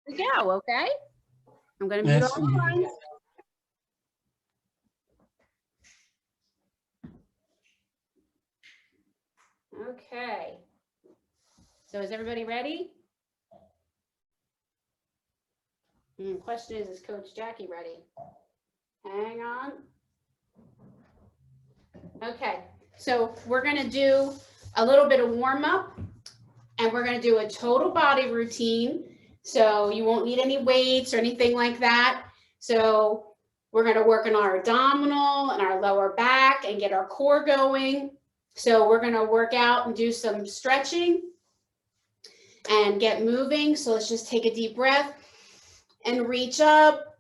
we go, okay? I'm going to mute Yes. all the lines. Okay. So is everybody ready? Question is Coach Jackie ready? Hang on. Okay, so we're going to do a little bit of warm up and we're going to do a total body routine. So you won't need any weights or anything like that. So we're going to work on our abdominal and our lower back and get our core going. So we're going to work out and do some stretching and get moving. So let's just take a deep breath and reach up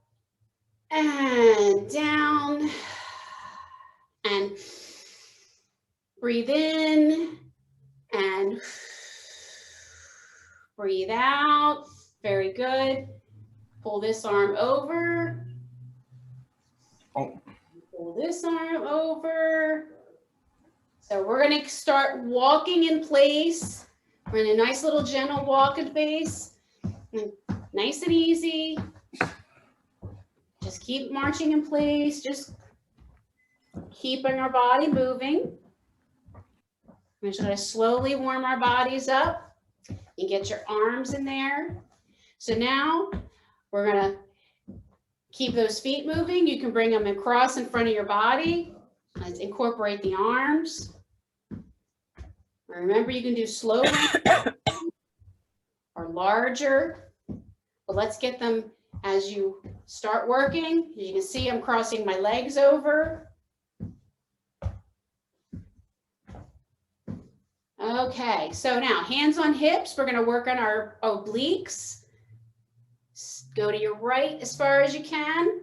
and down and breathe in and breathe out. Very good. Pull this arm over. Pull this arm over. So we're going to start walking in place. We're in a nice little gentle walk in place. Nice and easy. Just keep marching in place. Just keeping our body moving. We're just going to slowly warm our bodies up. You get your arms in there. So now we're going to keep those feet moving. You can bring them across in front of your body. Let's incorporate the arms. Remember, you can do slow or larger, but let's get them as you start working. You can see I'm crossing my legs over. Okay, so now hands on hips. We're going to work on our obliques. Go to your right as far as you can.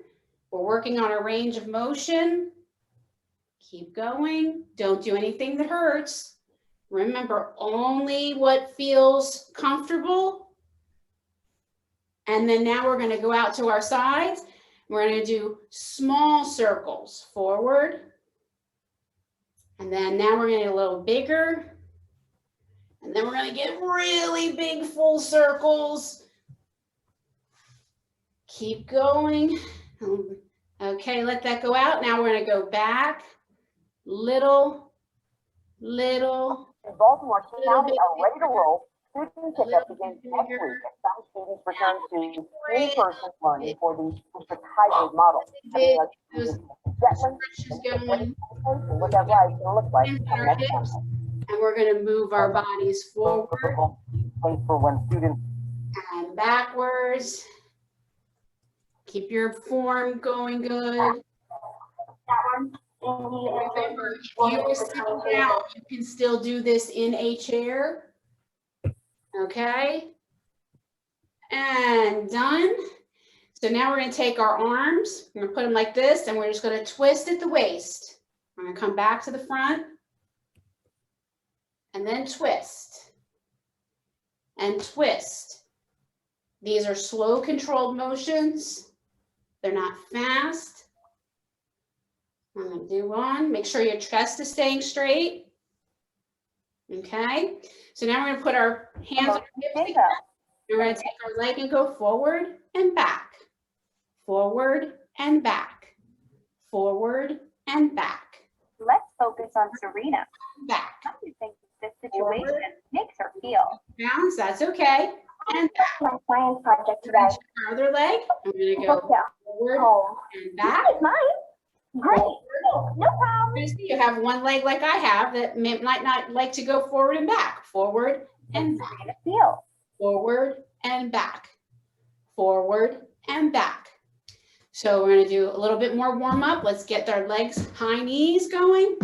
We're working on our range of motion. Keep going. Don't do anything that hurts. Remember, only what feels comfortable. And then now we're going to go out to our sides. We're going to do small circles forward. And then now we're going to get a little bigger. And then we're going to get really big full circles. Keep going. Okay, let that go out. Now we're going to go back. Little. In Baltimore County are ready to roll. Student pickup begins next week. Some students return to in-person learning for the district hybrid model. What that right will look like next time. And we're going to move our bodies forward For when students and backwards. Keep your form going good. Remember, if you are sitting down, you can still do this in a chair. Okay. And done. So now we're going to take our arms, we're going to put them like this, and we're just going to twist at the waist. We're going to come back to the front and then twist and twist. These are slow controlled motions. They're not fast. I'm going to do one. Make sure your chest is staying straight. Okay. So now we're going to put our hands on our hips together. We're going to take our leg and go forward and back. Forward and back. Forward and back. Let's focus on Serena. Back. How do you think this situation makes her feel? Bounce. That's okay. And back. My science project today. Our other leg. I'm going to go forward and back. This is mine. Great. No problem. You have one leg like I have that might not like to go forward and back. Forward and back. How does it feel? Forward and back. Forward and back. So we're going to do a little bit more warm up. Let's get our legs, high knees going.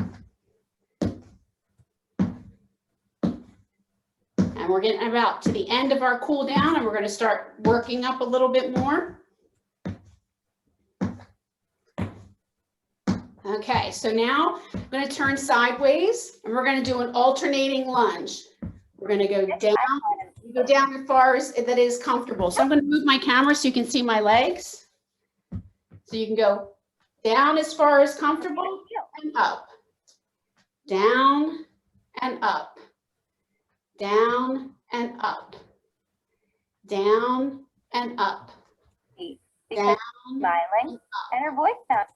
And we're getting about to the end of our cool down, and we're going to start working up a little bit more. Okay, so now I'm going to turn sideways, and we're going to do an alternating lunge. We're going to go down as far as that is comfortable. So I'm going to move my camera so you can see my legs. So you can go down as far as comfortable and up. Down and up. Down and up. Down and up. Because smiling and her voice sounds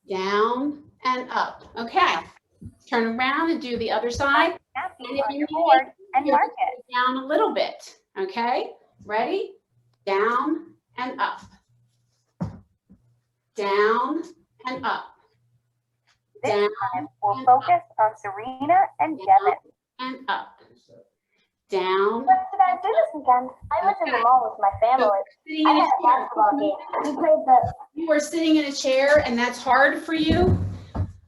Down and up. Okay. Turn around and do the other side. happy And if on you your need board and Here, mark it. down a little bit. Okay. Ready? Down and up. Down and up. This Down time we'll focus on Serena and Devin. and up. Down. What did I do this weekend? I went to the mall with my family. Sitting I in a had a chair. basketball game. We played the You are sitting in a chair and that's hard for you.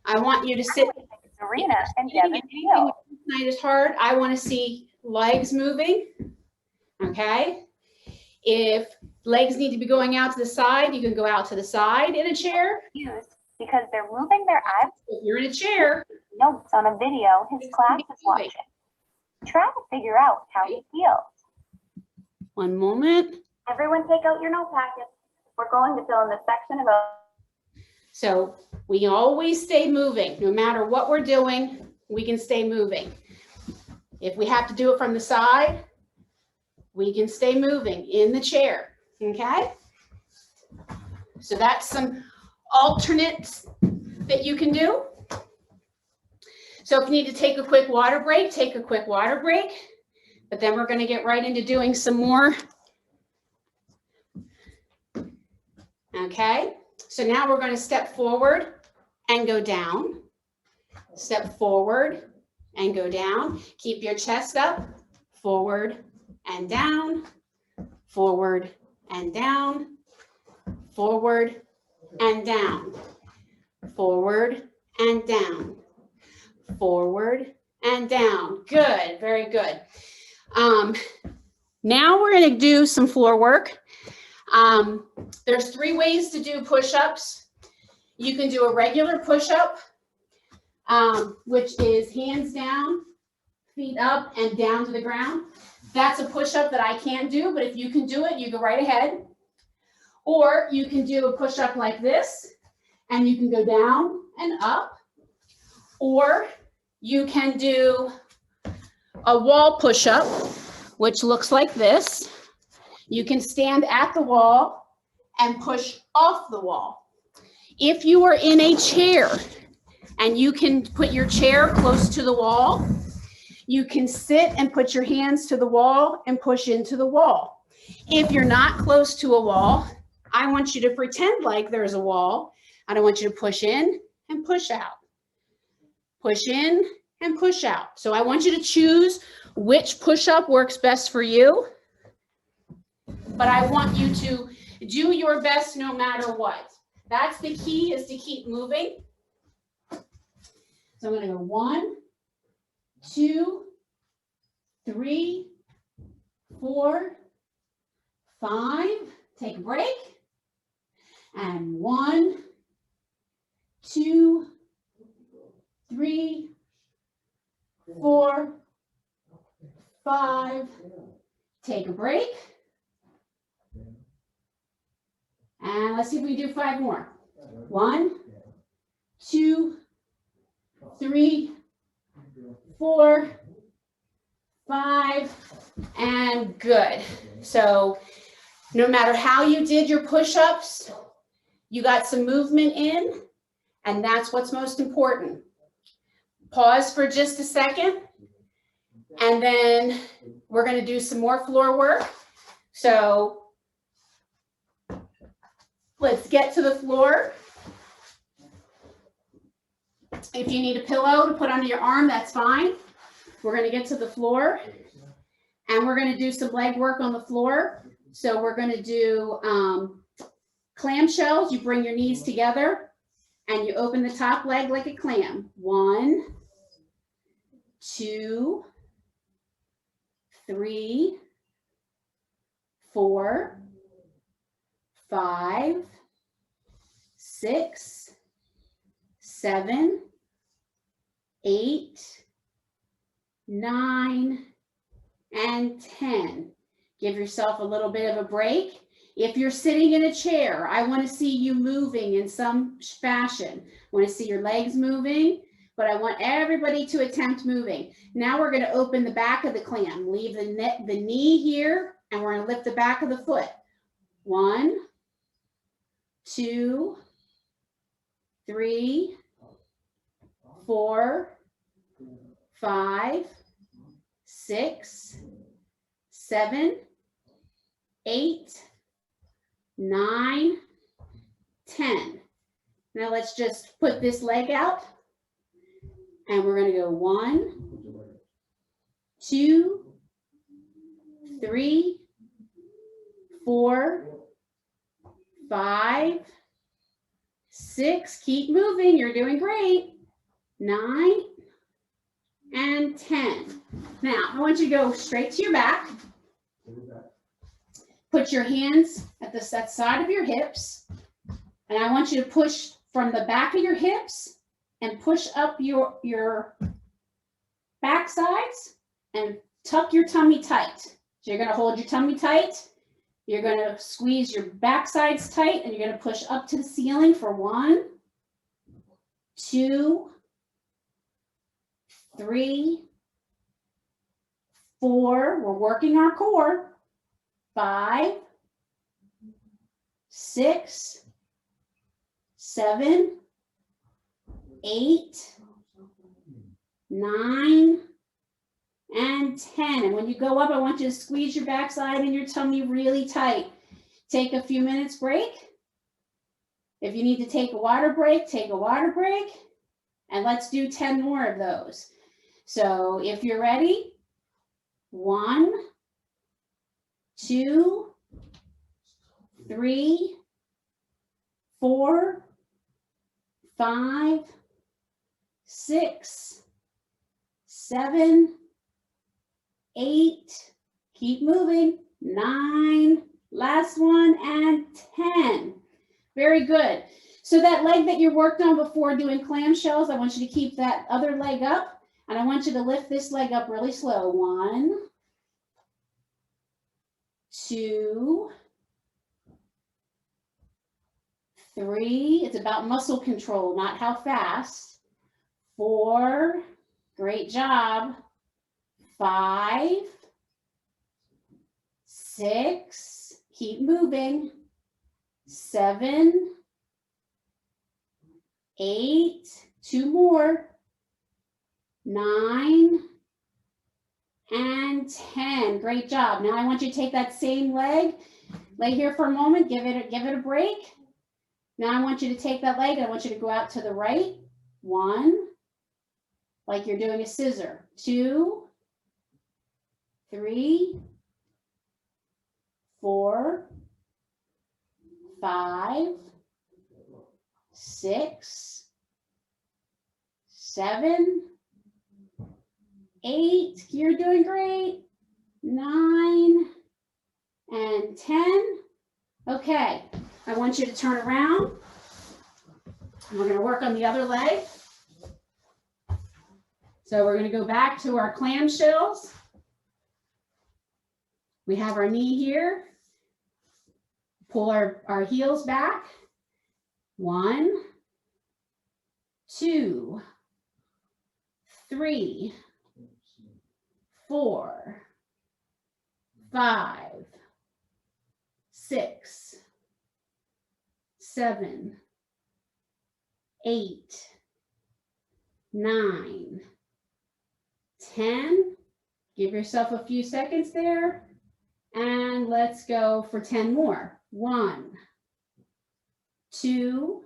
I want you to sit. Serena and Sitting Devin and anything feel. tonight is hard. I want to see legs moving. Okay. If legs need to be going out to the side, you can go out to the side in a chair. Confused because they're moving their eyes. If you're in a chair, Notes on a video his class is watching. Try to figure out how he feels. one moment. Everyone take out your note packet. We're going to fill in the section about. So we always stay moving. No matter what we're doing, we can stay moving. If we have to do it from the side, we can stay moving in the chair. Okay? So that's some alternates that you can do. So if you need to take a quick water break, take a quick water break. But then we're going to get right into doing some more. Okay? So now we're going to step forward and go down. Step forward and go down. Keep your chest up. Forward and down. Forward and down. Forward and down. Forward and down. Forward and down. Good. Very good. Now we're going to do some floor work. There's 3 ways to do push-ups. You can do a regular push-up, which is hands down, feet up, and down to the ground. That's a push-up that I can't do, but if you can do it, you go right ahead. Or you can do a push-up like this, and you can go down and up. Or you can do a wall push-up, which looks like this. You can stand at the wall and push off the wall. If you are in a chair and you can put your chair close to the wall, you can sit and put your hands to the wall and push into the wall. If you're not close to a wall, I want you to pretend like there's a wall. I don't want you to push in and push out. Push in and push out. So I want you to choose which push-up works best for you. But I want you to do your best no matter what. That's the key, is to keep moving. So I'm going to go 1, 2, 3, 4, 5. Take a break. And 1, 2, 3, 4, 5. Take a break. And let's see if we can do 5 more. 1, 2, 3, 4, 5, and good. So no matter how you did your push-ups, you got some movement in, and that's what's most important. Pause for just a second, and then we're going to do some more floor work. So let's get to the floor. If you need a pillow to put under your arm, that's fine. We're going to get to the floor, and we're going to do some leg work on the floor. So we're going to do clamshells. You bring your knees together, and you open the top leg like a clam. 1, 2, 3, 4, 5, 6, 7, 8, 9, and 10. Give yourself a little bit of a break. If you're sitting in a chair, I want to see you moving in some fashion. I want to see your legs moving, but I want everybody to attempt moving. Now we're going to open the back of the clam. Leave the knee here, and we're going to lift the back of the foot. 1, 2, 3, 4, 5, 6, 7, 8, 9, 10. Now let's just put this leg out and we're going to go 1, 2, 3, 4, 5, 6. Keep moving. You're doing great. 9 and 10. Now I want you to go straight to your back. Put your hands at the side of your hips. And I want you to push from the back of your hips and push up your back sides and tuck your tummy tight. So you're going to hold your tummy tight. You're going to squeeze your back sides tight and you're going to push up to the ceiling for 1, 2, 3, 4. We're working our core. 5, 6, 7, 8, 9, and 10. And when you go up, I want you to squeeze your backside and your tummy really tight. Take a few minutes break. If you need to take a water break, take a water break. And let's do 10 more of those. So if you're ready, 1, 2, 3, 4, 5, 6, 7, 8, keep moving, 9, last one, and 10. Very good. So that leg that you worked on before doing clamshells, I want you to keep that other leg up, and I want you to lift this leg up really slow. 1, 2, 3, it's about muscle control, not how fast. 4, great job. 5, 6, keep moving. 7, 8, 2 more. 9, and 10. Great job. Now I want you to take that same leg, lay here for a moment, give it a break. Now I want you to take that leg and I want you to go out to the right. 1, like you're doing a scissor. 2, 3, 4, 5, 6, 7, 8, you're doing great. 9 and 10. Okay, I want you to turn around. We're going to work on the other leg. So we're going to go back to our clamshells. We have our knee here. Pull our heels back. 1, 2, 3, 4, 5, 6, 7, 8, 9, 10. Give yourself a few seconds there. And let's go for 10 more. 1, 2,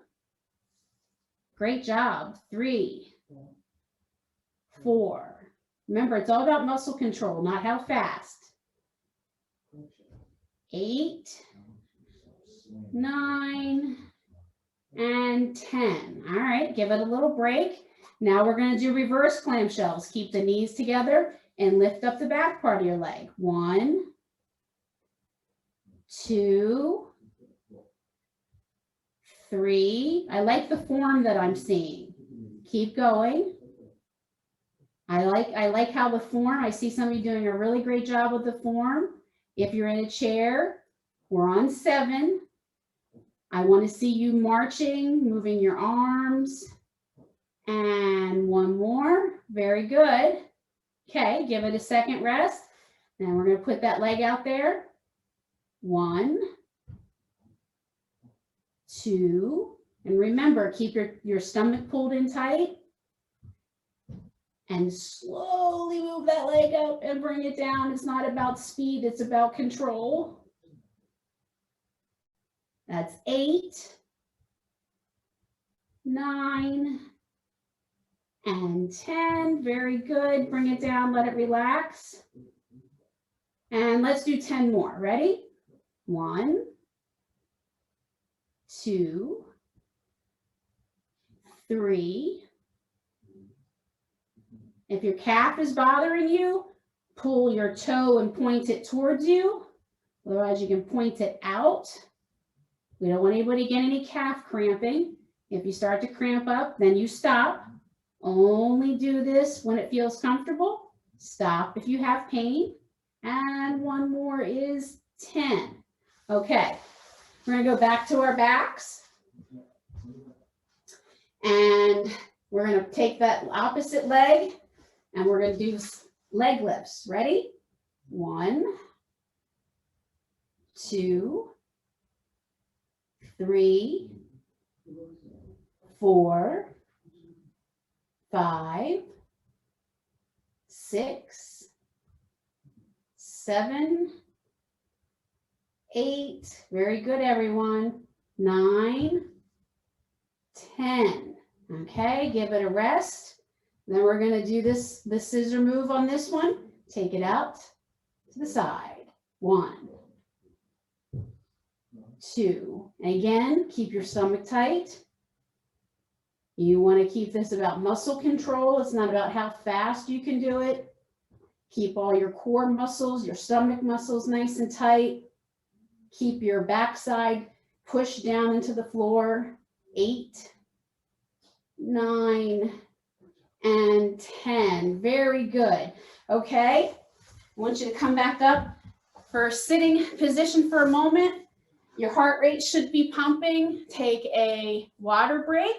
great job. 3, 4. Remember, it's all about muscle control, not how fast. 8, 9, and 10. All right, give it a little break. Now we're going to do reverse clamshells. Keep the knees together and lift up the back part of your leg. 1, 2, 3. I like the form that I'm seeing. Keep going. I like how the form, I see some of you doing a really great job with the form. If you're in a chair, we're on 7. I want to see you marching, moving your arms. And 1 more. Very good. Okay, give it a second rest. Then we're going to put that leg out there. 1, 2, and remember, keep your stomach pulled in tight. And slowly move that leg up and bring it down. It's not about speed, it's about control. That's 8, 9, and 10. Very good. Bring it down, let it relax. And let's do 10 more. Ready? 1, 2, 3. If your calf is bothering you, pull your toe and point it towards you. Otherwise, you can point it out. We don't want anybody getting any calf cramping. If you start to cramp up, then you stop. Only do this when it feels comfortable. Stop if you have pain. And one more is 10. Okay, we're gonna go back to our backs. And we're gonna take that opposite leg and we're gonna do leg lifts. Ready? 1, 2, 3, 4, 5, 6, 7, 8. Very good, everyone. 9, 10. Okay, give it a rest. Then we're going to do the scissor move on this one. Take it out to the side. 1, 2. And again, keep your stomach tight. You want to keep this about muscle control. It's not about how fast you can do it. Keep all your core muscles, your stomach muscles nice and tight. Keep your backside pushed down into the floor. 8, 9, and 10. Very good. Okay, I want you to come back up for a sitting position for a moment. Your heart rate should be pumping. Take a water break.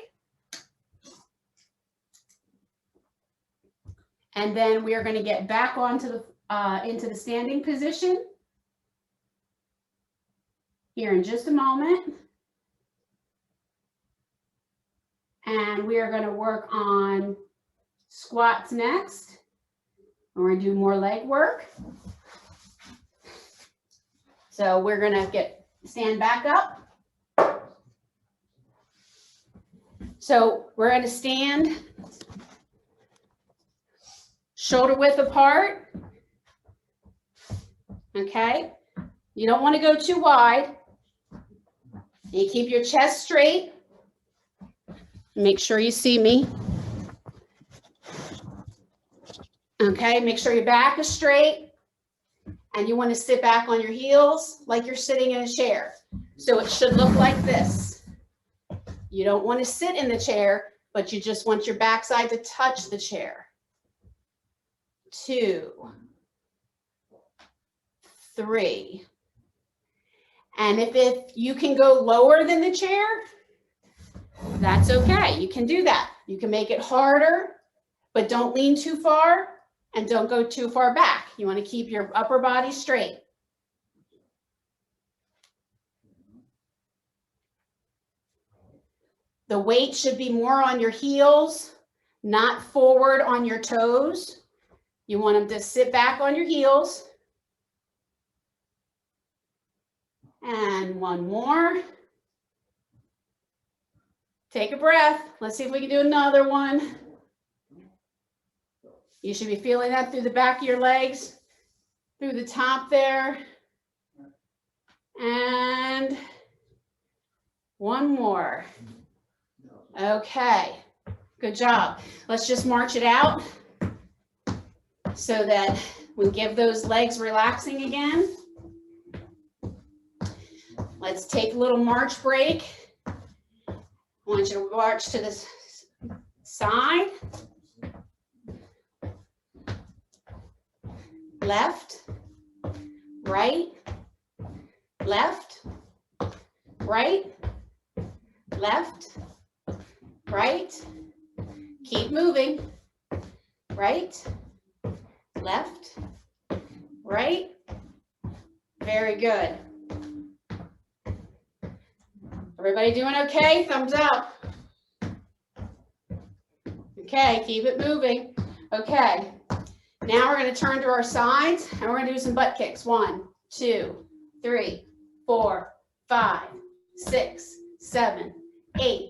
And then we are going to get back onto the into the standing position here in just a moment. And we are going to work on squats next. And we're going to do more leg work. So we're going to stand back up. So we're going to stand shoulder width apart. Okay. You don't want to go too wide. You keep your chest straight. Make sure you see me. Okay, make sure your back is straight. And you want to sit back on your heels like you're sitting in a chair. So it should look like this. You don't want to sit in the chair, but you just want your backside to touch the chair. 2, 3. And if you can go lower than the chair, that's okay. You can do that. You can make it harder, but don't lean too far and don't go too far back. You want to keep your upper body straight. The weight should be more on your heels, not forward on your toes. You want them to sit back on your heels. And one more. Take a breath. Let's see if we can do another one. You should be feeling that through the back of your legs, through the top there. And one more. Okay, good job. Let's just march it out so that we give those legs relaxing again. Let's take a little march break. I want you to march to the side. Left, right, left, right, left, right. Keep moving. Right, left, right. Very good. Everybody doing okay? Thumbs up. Okay, keep it moving. Okay, now we're going to turn to our sides and we're going to do some butt kicks. 1, 2, 3, 4, 5, 6, 7, 8,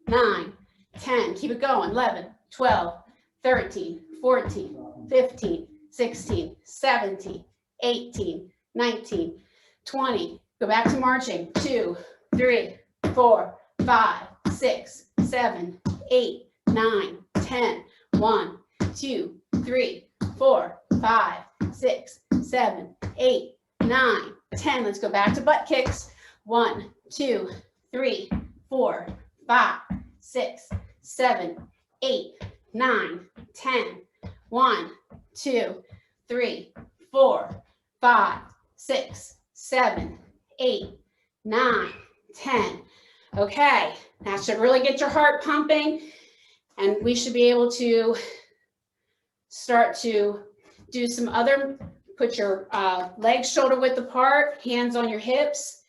9, 10. Keep it going. 11, 12, 13, 14, 15, 16, 17, 18, 19, 20. Go back to marching. 2, 3, 4, 5, 6, 7, 8, 9, 10. 1, 2, 3, 4, 5, 6, 7, 8, 9, 10. Let's go back to butt kicks. 1, 2, 3, 4, 5, 6, 7, 8, 9, 10. 1, 2, 3, 4, 5, 6, 7, 8, 9, 10. Okay, that should really get your heart pumping, and we should be able to start to do some other, put your legs shoulder width apart, hands on your hips,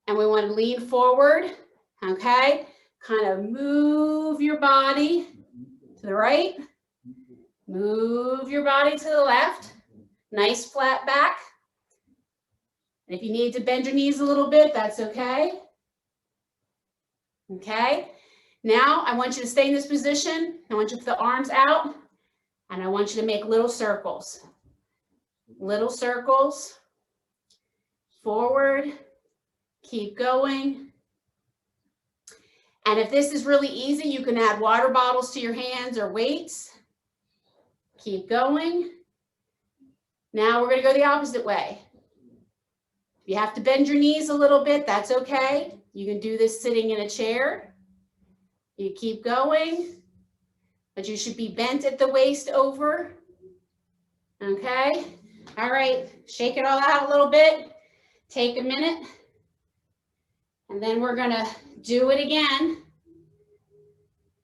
and we want to lean forward, okay? Kind of move your body to the right, move your body to the left, nice flat back. And if you need to bend your knees a little bit, that's okay. Okay, now I want you to stay in this position. I want you to put the arms out, and I want you to make little circles. Little circles, forward, keep going. And if this is really easy, you can add water bottles to your hands or weights. Keep going. Now we're going to go the opposite way. If you have to bend your knees a little bit, that's okay. You can do this sitting in a chair. You keep going, but you should be bent at the waist over. Okay. All right. Shake it all out a little bit. Take a minute. And then we're going to do it again.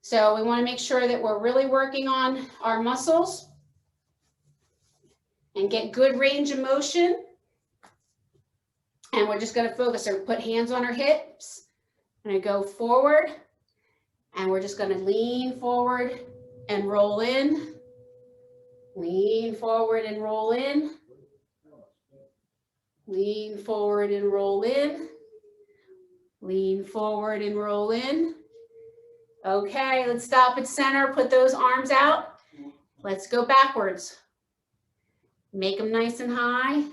So we want to make sure that we're really working on our muscles and get good range of motion. And we're just going to focus or put hands on our hips. I'm going to go forward, and we're just going to lean forward and roll in. Lean forward and roll in. Lean forward and roll in. Lean forward and roll in. Okay, let's stop at center. Put those arms out. Let's go backwards. Make them nice and high.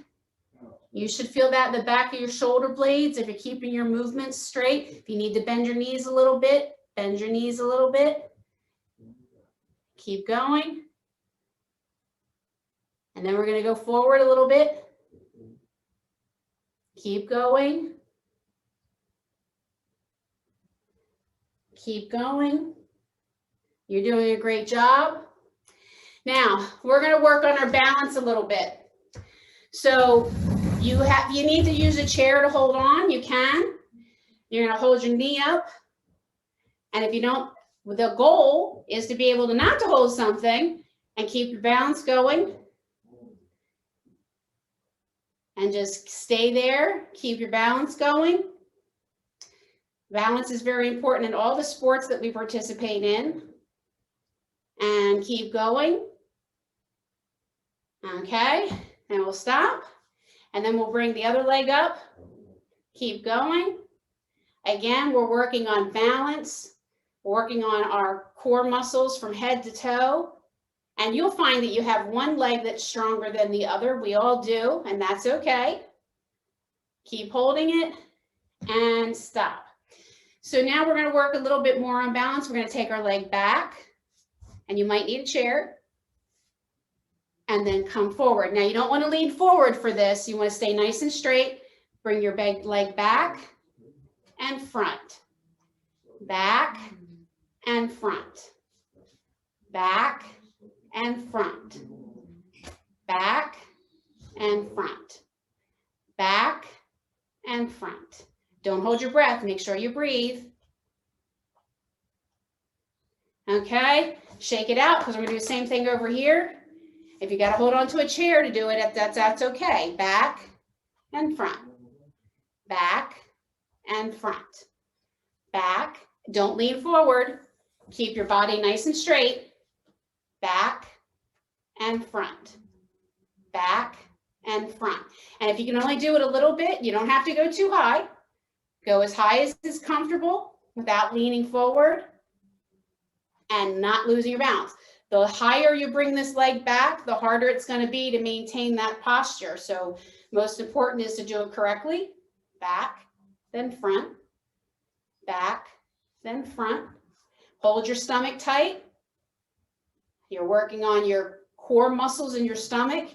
You should feel that in the back of your shoulder blades if you're keeping your movements straight. If you need to bend your knees a little bit, bend your knees a little bit. Keep going. And then we're going to go forward a little bit. Keep going. Keep going. You're doing a great job. Now, we're going to work on our balance a little bit. So you need to use a chair to hold on. You can. You're going to hold your knee up. And if you don't, the goal is to be able to not to hold something and keep your balance going. And just stay there. Keep your balance going. Balance is very important in all the sports that we participate in. And keep going. Okay, and we'll stop. And then we'll bring the other leg up. Keep going. Again, we're working on balance, working on our core muscles from head to toe. And you'll find that you have one leg that's stronger than the other. We all do, and that's okay. Keep holding it and stop. So now we're going to work a little bit more on balance. We're going to take our leg back, and you might need a chair. And then come forward. Now you don't want to lean forward for this. You want to stay nice and straight. Bring your leg back and front. Back and front. Back and front. Back and front. Back and front. Don't hold your breath. Make sure you breathe. Okay, shake it out because we're going to do the same thing over here. If you got to hold on to a chair to do it, that's okay. Back and front. Back and front. back. Don't lean forward. Keep your body nice and straight. Back and front. Back and front. And if you can only do it a little bit, you don't have to go too high. Go as high as is comfortable without leaning forward and not losing your balance. The higher you bring this leg back, the harder it's going to be to maintain that posture. So most important is to do it correctly. Back, then front, back, then front. Hold your stomach tight. You're working on your core muscles in your stomach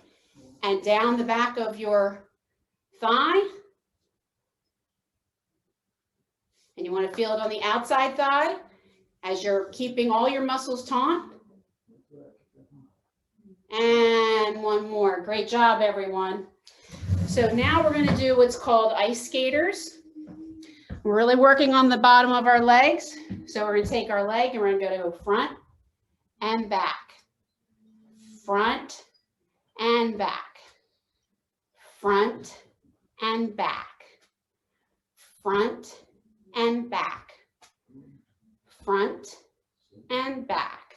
and down the back of your thigh. And you want to feel it on the outside thigh as you're keeping all your muscles taut. And one more. Great job, everyone. So now we're going to do what's called ice skaters. We're really working on the bottom of our legs. So we're going to take our leg and we're going to go to front and back. Front and back. Front and back. Front and back. Front and back.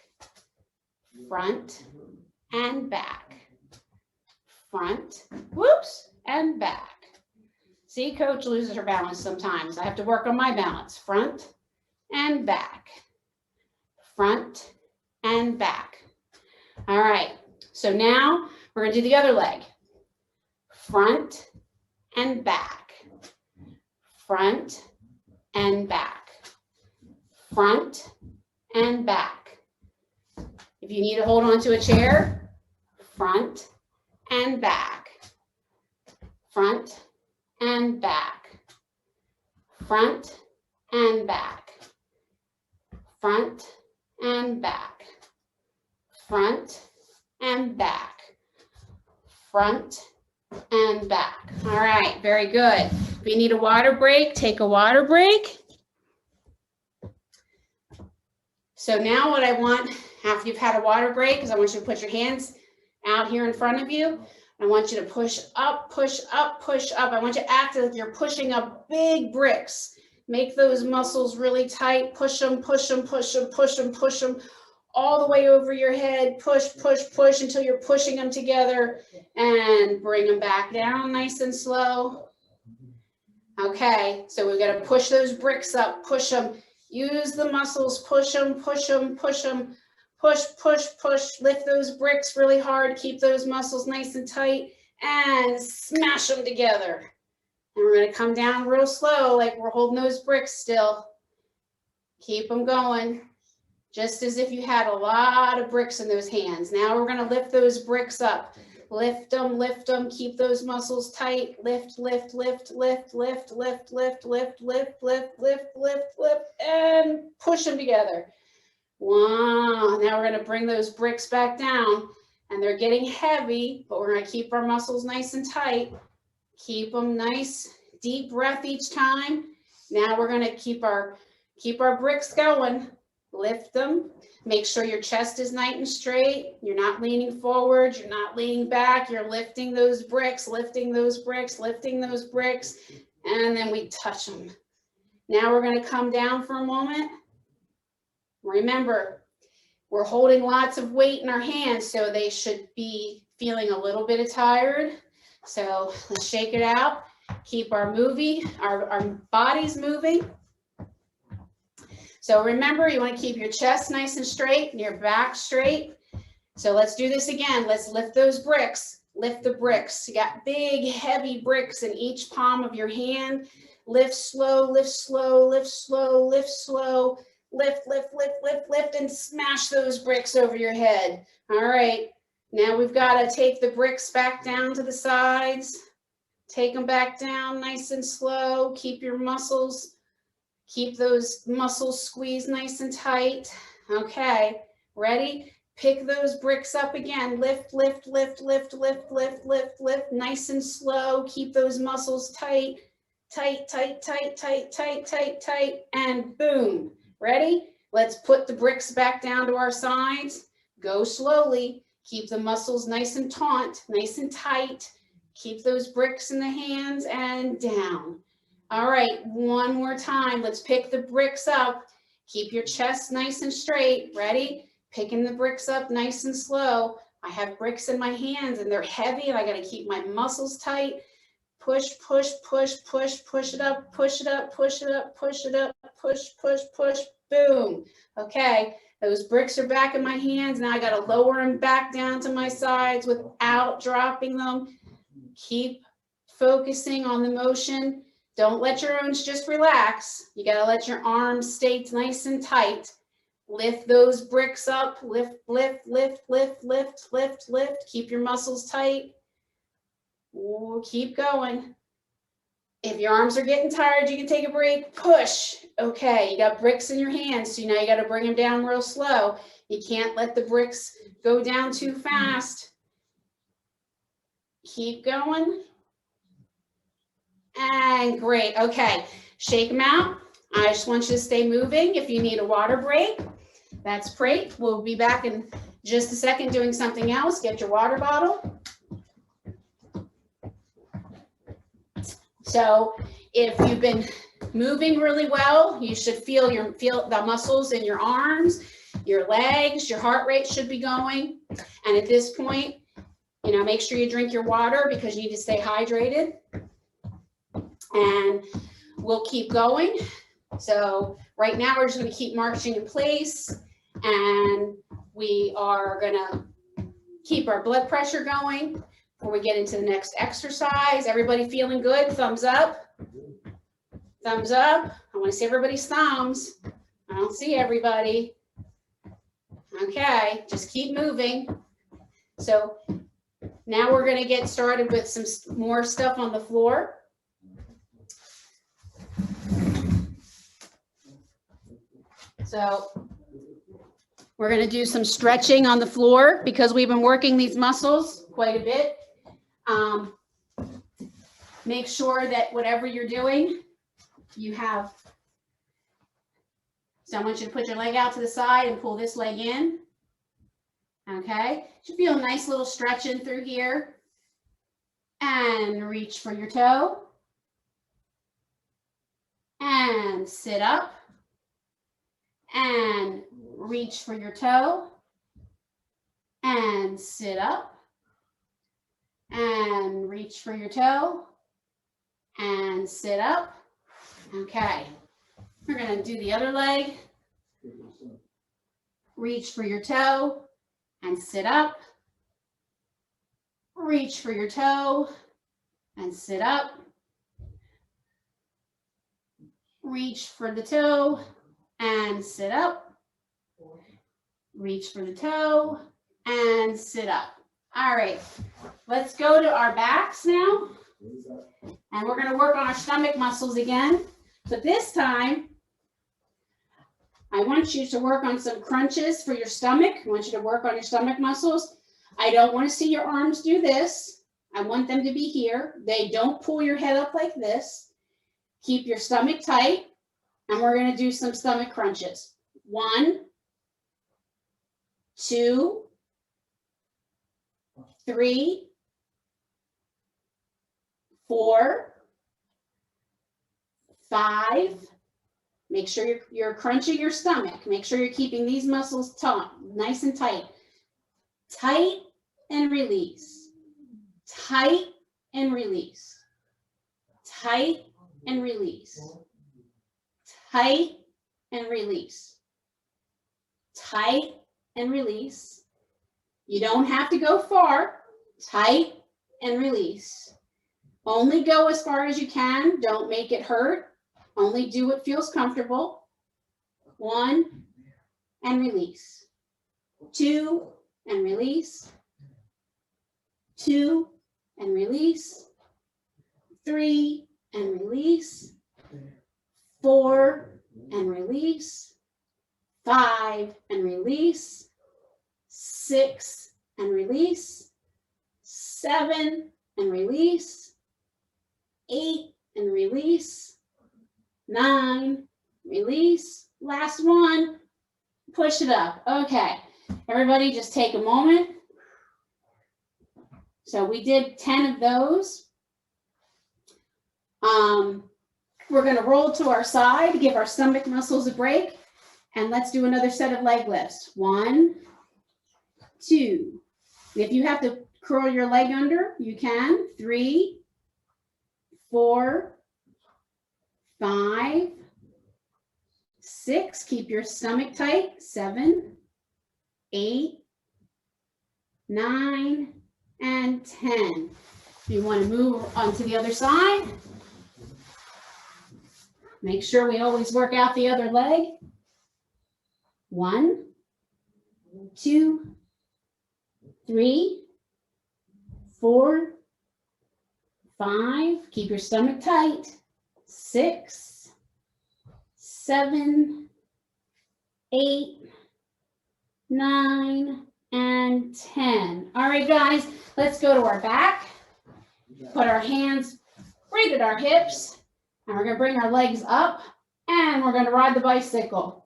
Front and back. Front, whoops, and back. See, Coach loses her balance sometimes. I have to work on my balance. Front and back. Front and back. All right, so now we're going to do the other leg. Front and back. Front and back. Front and back. If you need to hold on to a chair, front and back. Front and back. Front and back. Front and back. Front and back. Front and back. All right, very good. If you need a water break, take a water break. So now what I want, after you've had a water break, is I want you to put your hands out here in front of you. I want you to push up, push up, push up. I want you to act like you're pushing up big bricks. Make those muscles really tight. Push them, push them, push them, push them, push them all the way over your head. Push, push, push until you're pushing them together and bring them back down nice and slow. Okay, so we've got to push those bricks up, push them. Use the muscles, push them, push them, push them. Push, push, push, lift those bricks really hard, keep those muscles nice and tight, and smash them together. And we're going to come down real slow, like we're holding those bricks still. Keep them going, just as if you had a lot of bricks in those hands. Now we're going to lift those bricks up. Lift them, keep those muscles tight. Lift, lift, lift, lift, lift, lift, lift, lift, lift, lift, lift, lift, lift, and push them together. Wow, now we're going to bring those bricks back down, and they're getting heavy, but we're going to keep our muscles nice and tight. Keep them nice, deep breath each time. Now we're going to keep our bricks going. Lift them. Make sure your chest is nice and straight. You're not leaning forward. You're not leaning back. You're lifting those bricks, lifting those bricks, lifting those bricks, and then we touch them. Now we're going to come down for a moment. Remember, we're holding lots of weight in our hands, so they should be feeling a little bit tired. So let's shake it out. Keep our bodies moving. So remember, you want to keep your chest nice and straight and your back straight. So let's do this again. Let's lift those bricks. Lift the bricks. You got big, heavy bricks in each palm of your hand. Lift slow, lift slow, lift slow, lift slow. Lift, lift, lift, lift, lift, and smash those bricks over your head. All right, now we've got to take the bricks back down to the sides. Take them back down nice and slow. Keep your muscles, keep those muscles squeezed nice and tight. Okay, ready? Pick those bricks up again. Lift, lift, lift, lift, lift, lift, lift, lift, nice and slow. Keep those muscles tight, tight, tight, tight, tight, tight, tight, tight, and boom. Ready? Let's put the bricks back down to our sides. Go slowly. Keep the muscles nice and taut, nice and tight. Keep those bricks in the hands and down. All right, one more time. Let's pick the bricks up. Keep your chest nice and straight. Ready? Picking the bricks up nice and slow. I have bricks in my hands and they're heavy and I got to keep my muscles tight. Push, push, push, push, push it up, push it up, push it up, push it up, push, push, push, boom. Okay, those bricks are back in my hands. Now I got to lower them back down to my sides without dropping them. Keep focusing on the motion. Don't let your arms just relax. You got to let your arms stay nice and tight. Lift those bricks up. Lift, lift, lift, lift, lift, lift, lift. Keep your muscles tight. Ooh, keep going. If your arms are getting tired, you can take a break. Push. Okay, you got bricks in your hands, so now you got to bring them down real slow. You can't let the bricks go down too fast. Keep going. And great. Okay, shake them out. I just want you to stay moving. If you need a water break, that's great. We'll be back in just a second doing something else. Get your water bottle. So if you've been moving really well, you should feel the muscles in your arms, your legs, your heart rate should be going. And at this point, make sure you drink your water because you need to stay hydrated. And we'll keep going. So right now we're just going to keep marching in place and we are going to keep our blood pressure going before we get into the next exercise. Everybody feeling good? Thumbs up. Thumbs up. I want to see everybody's thumbs. I don't see everybody. Okay, just keep moving. So now we're going to get started with some more stuff on the floor. So we're going to do some stretching on the floor because we've been working these muscles quite a bit. Make sure that whatever you're doing, you have. So I want you to put your leg out to the side and pull this leg in. Okay, should feel a nice little stretch in through here. And reach for your toe. And sit up. And reach for your toe. And sit up. And reach for your toe. And sit up. Okay. We're going to do the other leg. Reach for your toe and sit up. Reach for your toe and sit up. Reach for the toe and sit up. Reach for the toe and sit up. All right, let's go to our backs now. And we're going to work on our stomach muscles again. But this time, I want you to work on some crunches for your stomach. I want you to work on your stomach muscles. I don't want to see your arms do this. I want them to be here. They don't pull your head up like this. Keep your stomach tight. And we're going to do some stomach crunches. 1, 2, 3, 4, 5. Make sure you're crunching your stomach. Make sure you're keeping these muscles taut, nice and tight. Tight and release. Tight and release. Tight and release. Tight and release. Tight and release. You don't have to go far. Tight and release. Only go as far as you can. Don't make it hurt. Only do what feels comfortable. 1 and release. 2 and release. 2 and release. 3 and release. 4 and release. 5 and release. 6 and release. 7 and release. 8 and release. 9, release. Last one, push it up. Okay, everybody just take a moment. So we did 10 of those. we're going to roll to our side, give our stomach muscles a break, and let's do another set of leg lifts. 1, 2. If you have to curl your leg under, you can. 3, 4, 5, 6. Keep your stomach tight. 7, 8, 9, and 10. You want to move onto the other side. Make sure we always work out the other leg. 1, 2, 3, 4, 5. Keep your stomach tight. 6, 7, 8, 9, and 10. All right, guys, let's go to our back. Put our hands right at our hips, and we're going to bring our legs up, and we're going to ride the bicycle.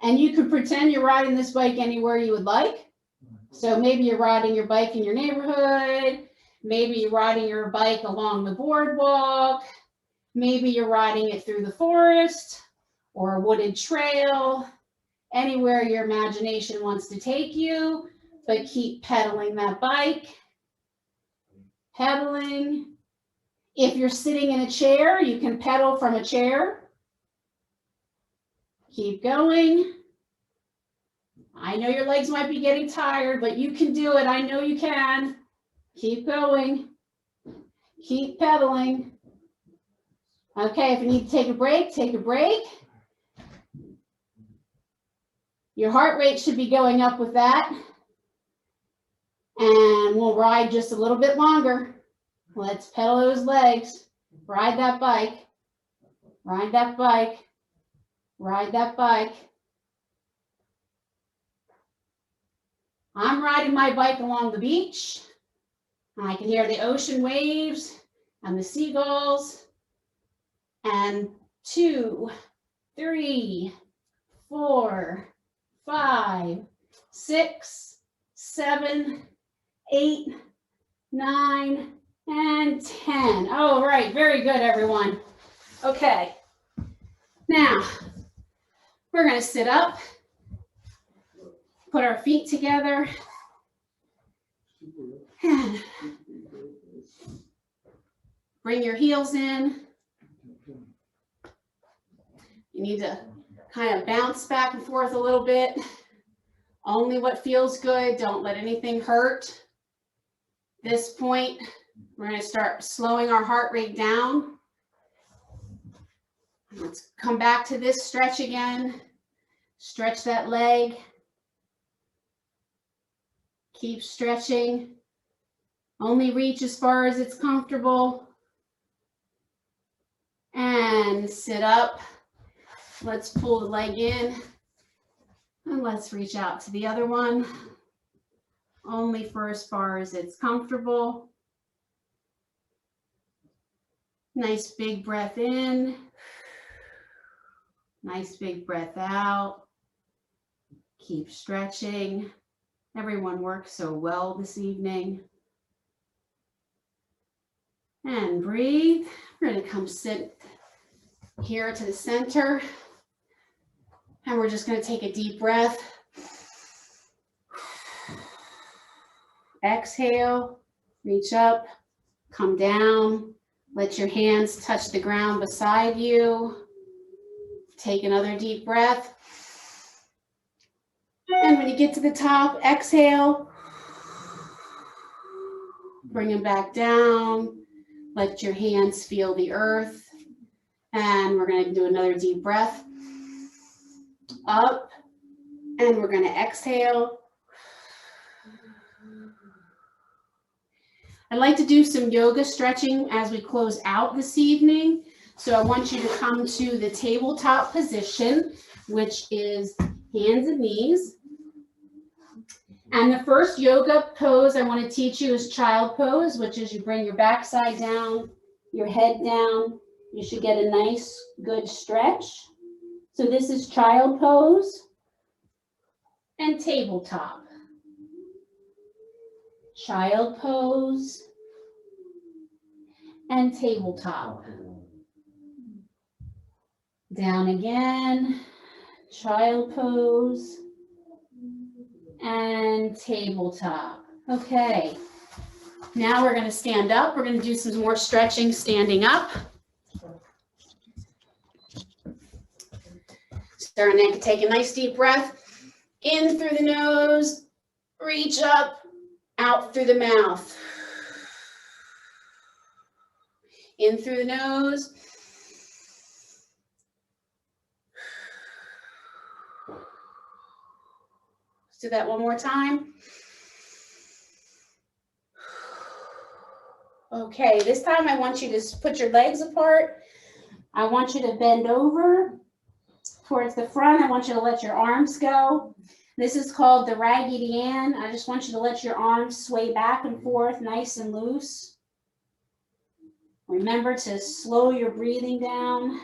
And you can pretend you're riding this bike anywhere you would like. So maybe you're riding your bike in your neighborhood. Maybe you're riding your bike along the boardwalk. Maybe you're riding it through the forest or a wooded trail. Anywhere your imagination wants to take you, but keep pedaling that bike. Pedaling. If you're sitting in a chair, you can pedal from a chair. Keep going. I know your legs might be getting tired, but you can do it. I know you can. Keep going. Keep pedaling. Okay, if you need to take a break, take a break. Your heart rate should be going up with that. And we'll ride just a little bit longer. Let's pedal those legs. Ride that bike. Ride that bike. Ride that bike. I'm riding my bike along the beach. I can hear the ocean waves and the seagulls. And 2, 3, 4, 5, 6, 7, 8, 9, and 10. All right, very good, everyone. Okay, now we're going to sit up, put our feet together, and bring your heels in. You need to kind of bounce back and forth a little bit. Only what feels good. Don't let anything hurt. This point, we're going to start slowing our heart rate down. Let's come back to this stretch again. Stretch that leg. Keep stretching. Only reach as far as it's comfortable. And sit up. Let's pull the leg in. And let's reach out to the other one. Only for as far as it's comfortable. Nice big breath in. Nice big breath out. Keep stretching. Everyone worked so well this evening. And breathe. We're going to come sit here to the center. And we're just going to take a deep breath. Exhale, reach up, come down. Let your hands touch the ground beside you. Take another deep breath. And when you get to the top, exhale. Bring them back down. Let your hands feel the earth. And we're going to do another deep breath. Up. And we're going to exhale. I'd like to do some yoga stretching as we close out this evening. So I want you to come to the tabletop position, which is hands and knees. And the first yoga pose I want to teach you is child pose, which is you bring your backside down, your head down. You should get a nice, good stretch. So this is child pose and tabletop. Child pose and tabletop. Down again, child pose, and tabletop. Okay, now we're gonna stand up. We're gonna do some more stretching standing up. Start and take a nice deep breath in through the nose, reach up, out through the mouth. In through the nose. Let's do that one more time. Okay, this time I want you to put your legs apart. I want you to bend over towards the front. I want you to let your arms go. This is called the Raggedy Ann. I just want you to let your arms sway back and forth, nice and loose. Remember to slow your breathing down.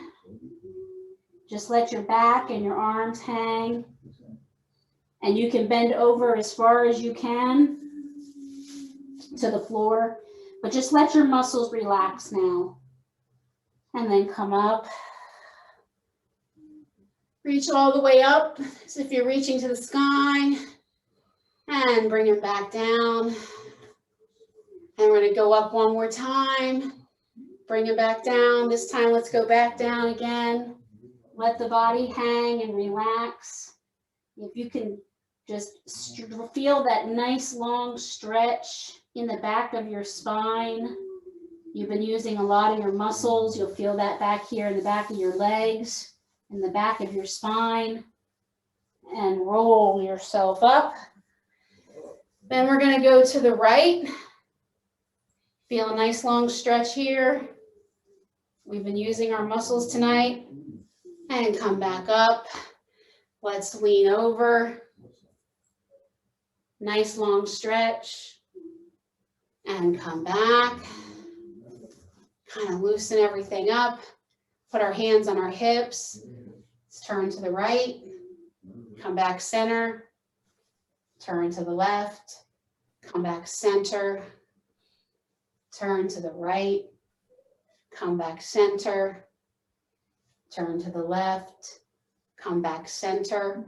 Just let your back and your arms hang. And you can bend over as far as you can to the floor, but just let your muscles relax now. And then come up. Reach all the way up as if you're reaching to the sky. And bring it back down. And we're gonna go up one more time. Bring it back down. This time, let's go back down again. Let the body hang and relax. If you can just feel that nice long stretch in the back of your spine. You've been using a lot of your muscles. You'll feel that back here in the back of your legs, in the back of your spine. And roll yourself up. Then we're going to go to the right. Feel a nice long stretch here. We've been using our muscles tonight. And come back up. Let's lean over. Nice long stretch. And come back. Kind of loosen everything up. Put our hands on our hips. Let's turn to the right. Come back center. Turn to the left. Come back center. Turn to the right. Come back center. Turn to the left. Come back center.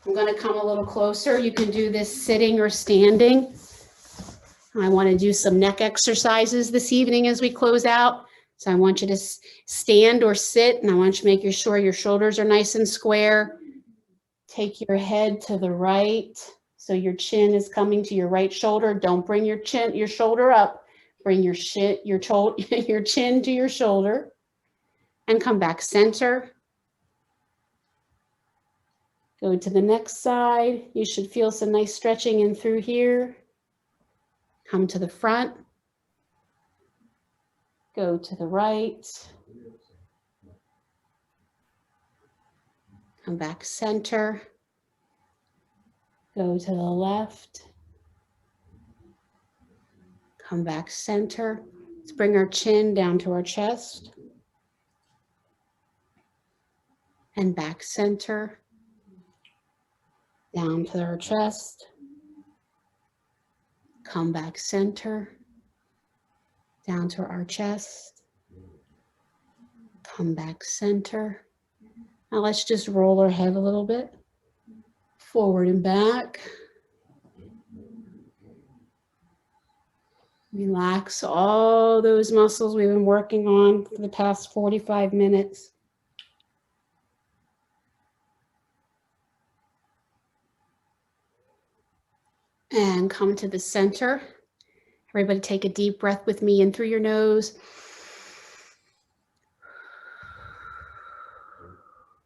I'm going to come a little closer. You can do this sitting or standing. I want to do some neck exercises this evening as we close out. So I want you to stand or sit, and I want you to make sure your shoulders are nice and square. Take your head to the right. So your chin is coming to your right shoulder. Don't bring your shoulder up. Bring your chin to your shoulder and come back center. Go to the next side. You should feel some nice stretching in through here. Come to the front. Go to the right. Come back center. Go to the left. Come back center. Let's bring our chin down to our chest. And back center. Down to our chest. Come back center. Down to our chest. Come back center. Now let's just roll our head a little bit. Forward and back. Relax all those muscles we've been working on for the past 45 minutes. And come to the center. Everybody take a deep breath with me in through your nose.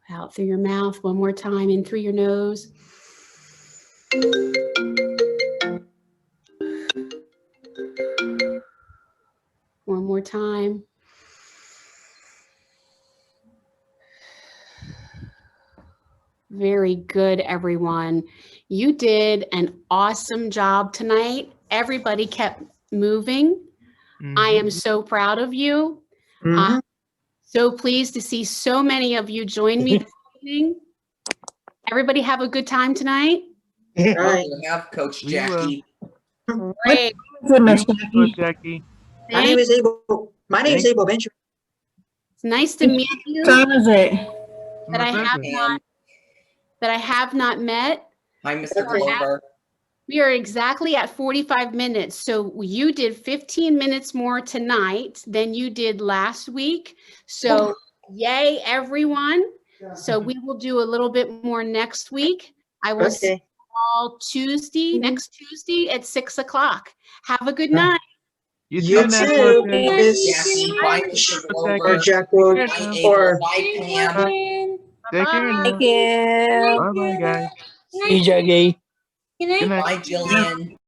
Out through your mouth. One more time, in through your nose. One more time. Very good, everyone. You did an awesome job tonight. Everybody kept moving. I am so proud of you. I'm so pleased to see so many of you join me this evening. Everybody have a good time tonight. Right. Have Coach Jackie. Great. Coach Jackie. My name is Abel. My name is Abel Venture. It's nice to meet you. What time is it? that I have not, that I have not met. Hi, Mr. Okay. Glover. We are exactly at 45 minutes. So you did 15 minutes more tonight than you did last week. So yay, everyone. So we will do a little bit more next week. I will see you all Tuesday, next Tuesday at 6 o'clock. Have a good night. You You too, Nat, too, Coach Jackie. Miss Bye, Mr. or Glover. Jack Wood Bye, or Abel. Bye, Pam. Take care now. Thank you. Bye-bye, guys. See you, Jackie. Good night. Bye, Jillian.